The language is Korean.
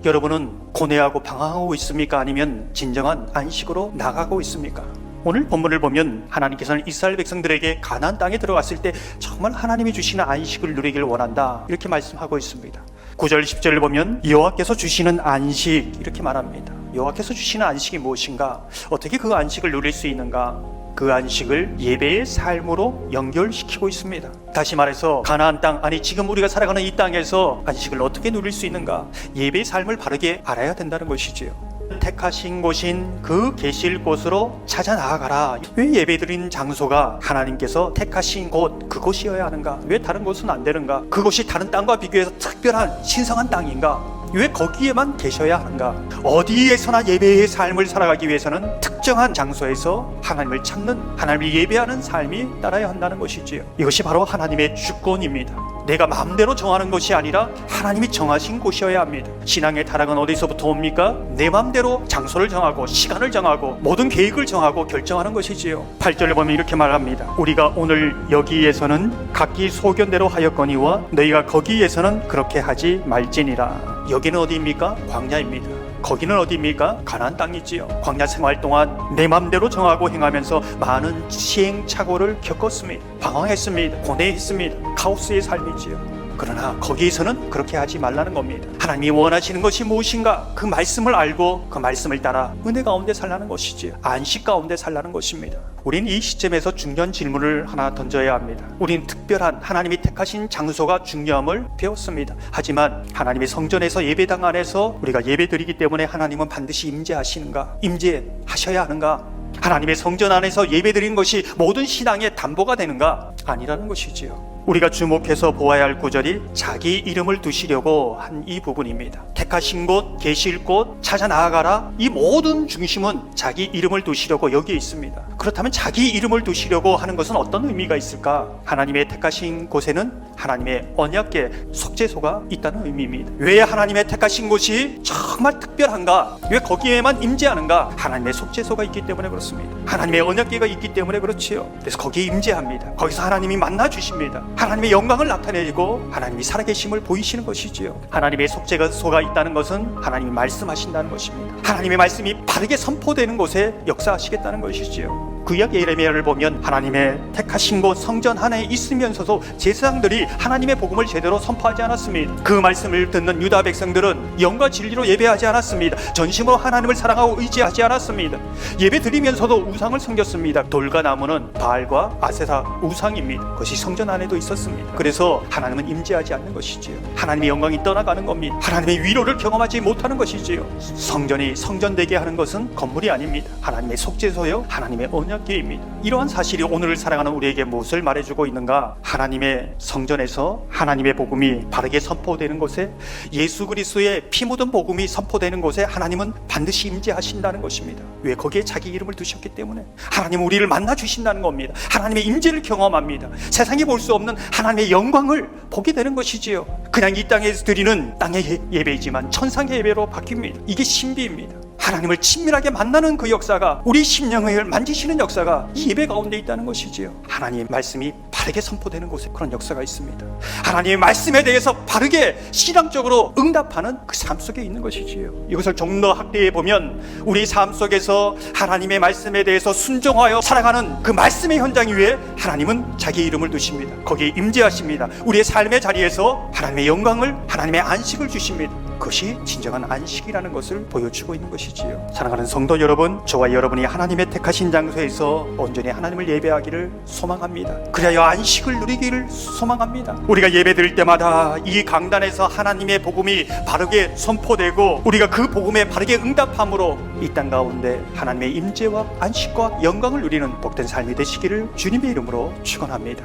여러분은 고뇌하고 방황하고 있습니까? 아니면 진정한 안식으로 나가고 있습니까? 오늘 본문을 보면 하나님께서는 이스라엘 백성들에게 가나안 땅에 들어갔을 때 정말 하나님이 주시는 안식을 누리길 원한다, 이렇게 말씀하고 있습니다. 9절 10절을 보면 여호와께서 주시는 안식, 이렇게 말합니다. 여호와께서 주시는 안식이 무엇인가? 어떻게 그 안식을 누릴 수 있는가? 그 안식을 예배의 삶으로 연결시키고 있습니다. 다시 말해서 가나안 땅, 아니 지금 우리가 살아가는 이 땅에서 안식을 어떻게 누릴 수 있는가? 예배의 삶을 바르게 알아야 된다는 것이지요. 택하신 곳인 그 계실 곳으로 찾아 나아가라. 왜 예배드리는 장소가 하나님께서 택하신 곳, 그곳이어야 하는가? 왜 다른 곳은 안 되는가? 그곳이 다른 땅과 비교해서 특별한 신성한 땅인가? 왜 거기에만 계셔야 하는가? 어디에서나 예배의 삶을 살아가기 위해서는 특정한 장소에서 하나님을 찾는, 하나님을 예배하는 삶이 따라야 한다는 것이지요. 이것이 바로 하나님의 주권입니다. 내가 마음대로 정하는 것이 아니라 하나님이 정하신 곳이어야 합니다. 신앙의 타락은 어디서부터 옵니까? 내 마음대로 장소를 정하고 시간을 정하고 모든 계획을 정하고 결정하는 것이지요. 8절을 보면 이렇게 말합니다. 우리가 오늘 여기에서는 각기 소견대로 하였거니와 너희가 거기에서는 그렇게 하지 말지니라. 여기는 어디입니까? 광야입니다. 거기는 어디입니까? 가나안 땅이지요. 광야 생활 동안 내 맘대로 정하고 행하면서 많은 시행착오를 겪었습니다. 방황했습니다. 고뇌했습니다. 카오스의 삶이지요. 그러나 거기에서는 그렇게 하지 말라는 겁니다. 하나님이 원하시는 것이 무엇인가? 그 말씀을 알고 그 말씀을 따라 은혜 가운데 살라는 것이지요. 안식 가운데 살라는 것입니다. 우린 이 시점에서 중요한 질문을 하나 던져야 합니다. 우린 특별한 하나님이 택하신 장소가 중요함을 배웠습니다. 하지만 하나님의 성전에서 예배당 안에서 우리가 예배드리기 때문에 하나님은 반드시 임재하시는가? 임재하셔야 하는가? 하나님의 성전 안에서 예배드리는 것이 모든 신앙의 담보가 되는가? 아니라는 것이지요. 우리가 주목해서 보아야 할 구절이 자기 이름을 두시려고 한 이 부분입니다. 택하신 곳, 계실 곳, 찾아 나아가라. 이 모든 중심은 자기 이름을 두시려고 여기에 있습니다. 그렇다면 자기 이름을 두시려고 하는 것은 어떤 의미가 있을까? 하나님의 택하신 곳에는 하나님의 언약궤, 속죄소가 있다는 의미입니다. 왜 하나님의 택하신 곳이 정말 특별한가? 왜 거기에만 임재하는가? 하나님의 속죄소가 있기 때문에 그렇습니다. 하나님의 언약궤가 있기 때문에 그렇지요. 그래서 거기에 임재합니다. 거기서 하나님이 만나 주십니다. 하나님의 영광을 나타내고 하나님이 살아계심을 보이시는 것이지요. 하나님의 속죄소가 있다는 것은 하나님이 말씀하신다는 것입니다. 하나님의 말씀이 바르게 선포되는 곳에 역사하시겠다는 것이지요. 구약 예레미야를 보면 하나님의 택하신 곳 성전 안에 있으면서도 제사장들이 하나님의 복음을 제대로 선포하지 않았습니다. 그 말씀을 듣는 유다 백성들은 영과 진리로 예배하지 않았습니다. 전심으로 하나님을 사랑하고 의지하지 않았습니다. 예배 드리면서도 우상을 섬겼습니다. 돌과 나무는 바알과 아세라 우상입니다. 그것이 성전 안에도 있었습니다. 그래서 하나님은 임재하지 않는 것이지요. 하나님의 영광이 떠나가는 겁니다. 하나님의 위로를 경험하지 못하는 것이지요. 성전이 성전되게 하는 것은 건물이 아닙니다. 하나님의 속죄소요, 하나님의 언약궤입니다. 이러한 사실이 오늘을 살아가는 우리에게 무엇을 말해주고 있는가? 하나님의 성전에서 하나님의 복음이 바르게 선포되는 곳에, 예수 그리스도의 피 묻은 복음이 선포되는 곳에 하나님은 반드시 임재하신다는 것입니다. 왜? 거기에 자기 이름을 두셨기 때문에. 하나님은 우리를 만나 주신다는 겁니다. 하나님의 임재를 경험합니다. 세상이 볼 수 없는 하나님의 영광을 보게 되는 것이지요. 그냥 이 땅에서 드리는 땅의 예배이지만 천상의 예배로 바뀝니다. 이게 신비입니다. 하나님을 친밀하게 만나는 그 역사가, 우리 심령을 만지시는 역사가 이 예배 가운데 있다는 것이지요. 하나님의 말씀이 바르게 선포되는 곳에 그런 역사가 있습니다. 하나님의 말씀에 대해서 바르게 신앙적으로 응답하는 그 삶 속에 있는 것이지요. 이것을 좀 더 확대해 보면 우리 삶 속에서 하나님의 말씀에 대해서 순종하여 살아가는 그 말씀의 현장 위에 하나님은 자기 이름을 두십니다. 거기에 임재하십니다. 우리의 삶의 자리에서 하나님의 영광을, 하나님의 안식을 주십니다. 그것이 진정한 안식이라는 것을 보여주고 있는 것이지요. 사랑하는 성도 여러분, 저와 여러분이 하나님의 택하신 장소에서 온전히 하나님을 예배하기를 소망합니다. 그래야 안식을 누리기를 소망합니다. 우리가 예배 드릴 때마다 이 강단에서 하나님의 복음이 바르게 선포되고 우리가 그 복음에 바르게 응답함으로 이 땅 가운데 하나님의 임재와 안식과 영광을 누리는 복된 삶이 되시기를 주님의 이름으로 축원합니다.